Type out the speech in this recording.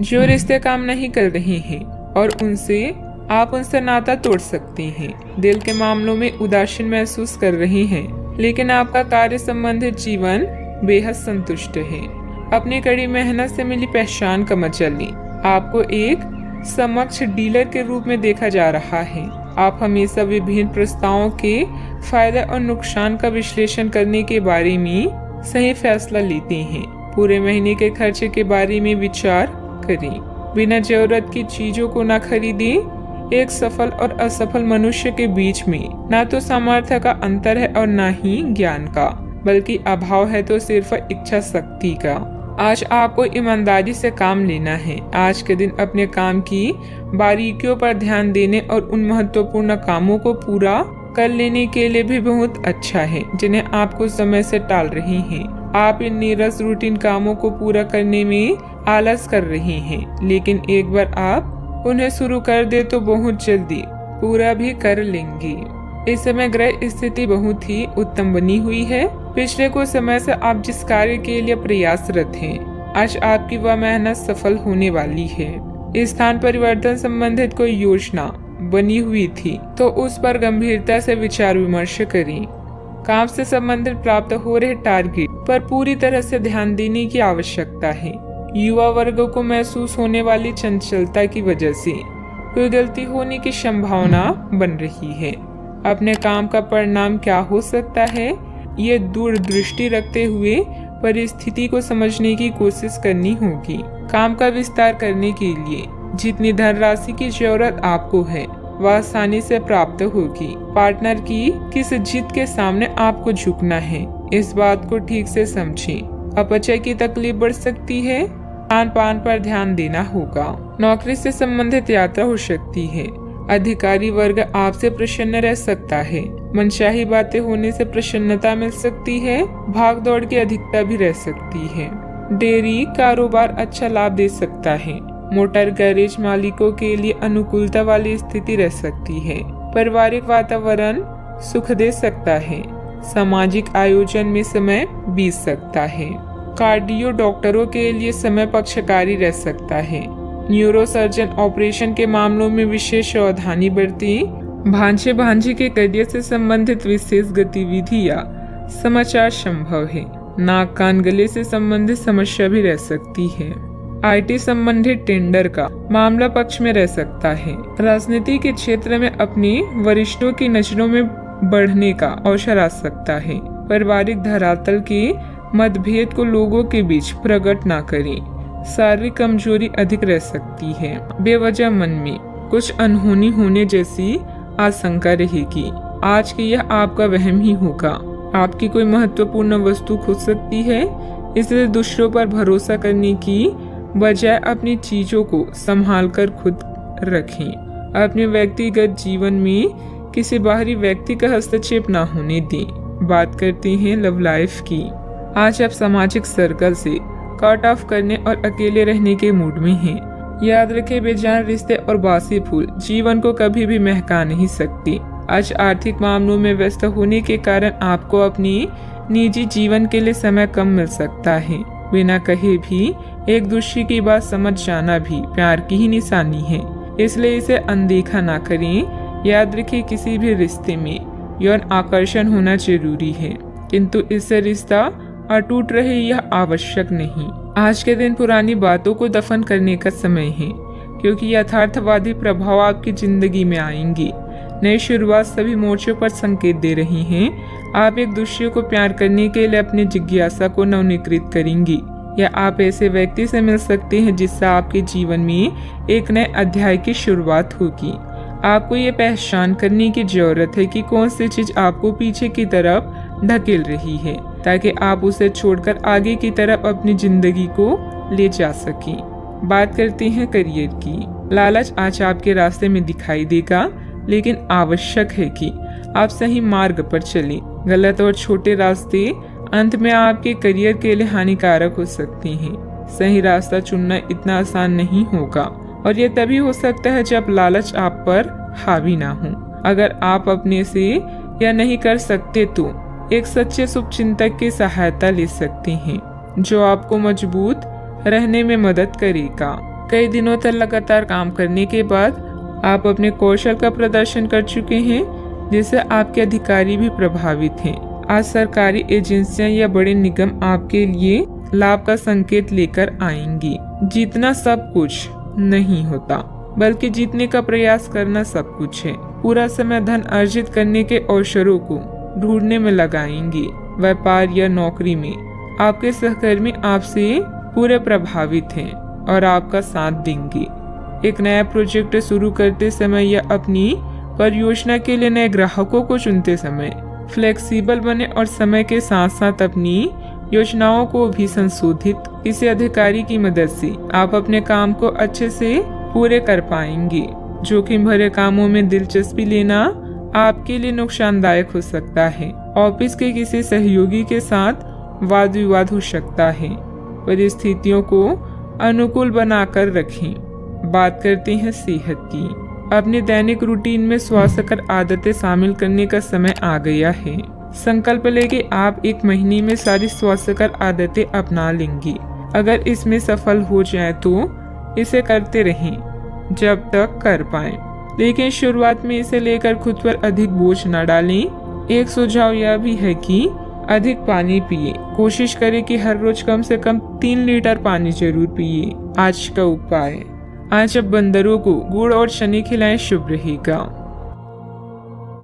जो रिश्ते काम नहीं कर रहे हैं और आप उनसे नाता तोड़ सकते हैं। दिल के मामलों में उदासीन महसूस कर रहे हैं, लेकिन आपका कार्य संबंधित जीवन बेहद संतुष्ट है। अपनी कड़ी मेहनत से मिली पहचान का मजा लें। आपको एक समक्ष डीलर के रूप में देखा जा रहा है। आप हमेशा विभिन्न प्रस्तावों के फायदे और नुकसान का विश्लेषण करने के बारे में सही फैसला लेते हैं। पूरे महीने के खर्चे के बारे में विचार करें। बिना जरूरत की चीजों को न खरीदें। एक सफल और असफल मनुष्य के बीच में न तो सामर्थ्य का अंतर है और न ही ज्ञान का, बल्कि अभाव है तो सिर्फ इच्छा शक्ति का। आज आपको ईमानदारी से काम लेना है। आज के दिन अपने काम की बारीकियों पर ध्यान देने और उन महत्वपूर्ण कामों को पूरा कर लेने के लिए भी बहुत अच्छा है जिन्हें आप कुछ समय से टाल रहे हैं। आप इन नीरस रूटीन कामों को पूरा करने में आलस कर रहे हैं, लेकिन एक बार आप उन्हें शुरू कर दे तो बहुत जल्दी पूरा भी कर लेंगे। इस समय ग्रह स्थिति बहुत ही उत्तम बनी हुई है। पिछले कुछ समय से आप जिस कार्य के लिए प्रयासरत हैं, आज आपकी वह मेहनत सफल होने वाली है। स्थान परिवर्तन संबंधित कोई योजना बनी हुई थी तो उस पर गंभीरता से विचार विमर्श करें। काम से संबंधित प्राप्त हो रहे टारगेट पर पूरी तरह से ध्यान देने की आवश्यकता है। युवा वर्ग को महसूस होने वाली चंचलता की वजह से कोई गलती होने की संभावना बन रही है। अपने काम का परिणाम क्या हो सकता है, ये दूरदृष्टि रखते हुए परिस्थिति को समझने की कोशिश करनी होगी। काम का विस्तार करने के लिए जितनी धनराशि की जरूरत आपको है वह आसानी से प्राप्त होगी। पार्टनर की किस जिद के सामने आपको झुकना है, इस बात को ठीक से समझें। अपचय की तकलीफ बढ़ सकती है। खान पान पर ध्यान देना होगा। नौकरी से संबंधित यात्रा हो सकती है। अधिकारी वर्ग आपसे प्रसन्न रह सकता है। मनचाही बातें होने से प्रसन्नता मिल सकती है। भाग दौड़ की अधिकता भी रह सकती है। डेयरी कारोबार अच्छा लाभ दे सकता है। मोटर गैरेज मालिकों के लिए अनुकूलता वाली स्थिति रह सकती है। पारिवारिक वातावरण सुख दे सकता है। सामाजिक आयोजन में समय बीत सकता है। कार्डियो डॉक्टरों के लिए समय पक्षकारी रह सकता है। न्यूरोसर्जन ऑपरेशन के मामलों में विशेष सावधानी बरतें। भांजे भांजी के करियर से संबंधित विशेष गतिविधि या समाचार संभव है। नाक कान गले से संबंधित समस्या भी रह सकती है। आईटी संबंधित टेंडर का मामला पक्ष में रह सकता है। राजनीति के क्षेत्र में अपने वरिष्ठों की नजरों में बढ़ने का अवसर आ सकता है। पारिवारिक धरातल के मतभेद को लोगों के बीच प्रकट न करें। शारीरिक कमजोरी अधिक रह सकती है। बेवजह मन में कुछ अनहोनी होने जैसी आशंका रहेगी। आज की यह आपका वहम ही होगा। आपकी कोई महत्वपूर्ण वस्तु खो सकती है, इसलिए दूसरों पर भरोसा करने की बजाय अपनी चीजों को संभाल कर खुद रखें। अपने व्यक्तिगत जीवन में किसी बाहरी व्यक्ति का हस्तक्षेप न होने दें। बात करते हैं लव लाइफ की। आज आप सामाजिक सर्कल से कट ऑफ करने और अकेले रहने के मूड में हैं। याद रखें, बेजान रिश्ते और बासी फूल जीवन को कभी भी महका नहीं सकती। आज आर्थिक मामलों में व्यस्त होने के कारण आपको अपनी निजी जीवन के लिए समय कम मिल सकता है। बिना कहे भी एक दूसरे की बात समझ जाना भी प्यार की ही निशानी है, इसलिए इसे अनदेखा ना करें। याद रखें, किसी भी रिश्ते में यौन आकर्षण होना जरूरी है, किंतु इससे रिश्ता अटूट रहे यह आवश्यक नहीं। आज के दिन पुरानी बातों को दफन करने का समय है, क्योंकि यथार्थवादी प्रभाव आपकी जिंदगी में आएंगे। नई शुरुआत सभी मोर्चों पर संकेत दे रही हैं। आप एक दूसरे को प्यार करने के लिए अपनी जिज्ञासा को नवनीकृत करेंगी, या आप ऐसे व्यक्ति से मिल सकते हैं जिससे आपके जीवन में एक नए अध्याय की शुरुआत होगी। आपको ये पहचान करने की जरूरत है कि कौन सी चीज आपको पीछे की तरफ ढकेल रही है, ताकि आप उसे छोड़कर आगे की तरफ अपनी जिंदगी को ले जा सकें। बात करते हैं करियर की। लालच आज आपके रास्ते में दिखाई देगा, लेकिन आवश्यक है कि आप सही मार्ग पर चलें। गलत और छोटे रास्ते अंत में आपके करियर के लिए हानिकारक हो सकते हैं। सही रास्ता चुनना इतना आसान नहीं होगा, और यह तभी हो सकता है जब लालच आप पर हावी ना हो। अगर आप अपने से यह नहीं कर सकते तो एक सच्चे शुभचिंतक की सहायता ले सकते हैं, जो आपको मजबूत रहने में मदद करेगा। कई दिनों तक लगातार काम करने के बाद आप अपने कौशल का प्रदर्शन कर चुके हैं, जिससे आपके अधिकारी भी प्रभावित हैं। आज सरकारी एजेंसियां या बड़े निगम आपके लिए लाभ का संकेत लेकर आएंगी। जीतना सब कुछ नहीं होता, बल्कि जीतने का प्रयास करना सब कुछ है। पूरा समय धन अर्जित करने के अवसरों को ढूंढने में लगाएंगे। व्यापार या नौकरी में आपके सहकर्मी आपसे पूरे प्रभावित हैं और आपका साथ देंगे। एक नया प्रोजेक्ट शुरू करते समय या अपनी परियोजना के लिए नए ग्राहकों को चुनते समय फ्लेक्सिबल बने और समय के साथ साथ अपनी योजनाओं को भी संशोधित। किसी अधिकारी की मदद से आप अपने काम को अच्छे से पूरे कर पाएंगे। जोखिम भरे कामों में दिलचस्पी लेना आपके लिए नुकसानदायक हो सकता है। ऑफिस के किसी सहयोगी के साथ वाद विवाद हो सकता है। परिस्थितियों को अनुकूल बनाकर रखें। बात करते हैं सेहत की। अपने दैनिक रूटीन में स्वास्थ्यकर आदतें शामिल करने का समय आ गया है। संकल्प लें कि आप एक महीने में सारी स्वास्थ्यकर आदतें अपना लेंगे। अगर इसमें सफल हो जाए तो इसे करते रहें जब तक कर पाएं, लेकिन शुरुआत में इसे लेकर खुद पर अधिक बोझ न डालें। एक सुझाव यह भी है कि अधिक पानी पिए। कोशिश करें कि हर रोज कम से कम 3 लीटर पानी जरूर पिए। आज का उपाय, आज अब बंदरों को गुड़ और शनी खिलाएं, शुभ रहेगा।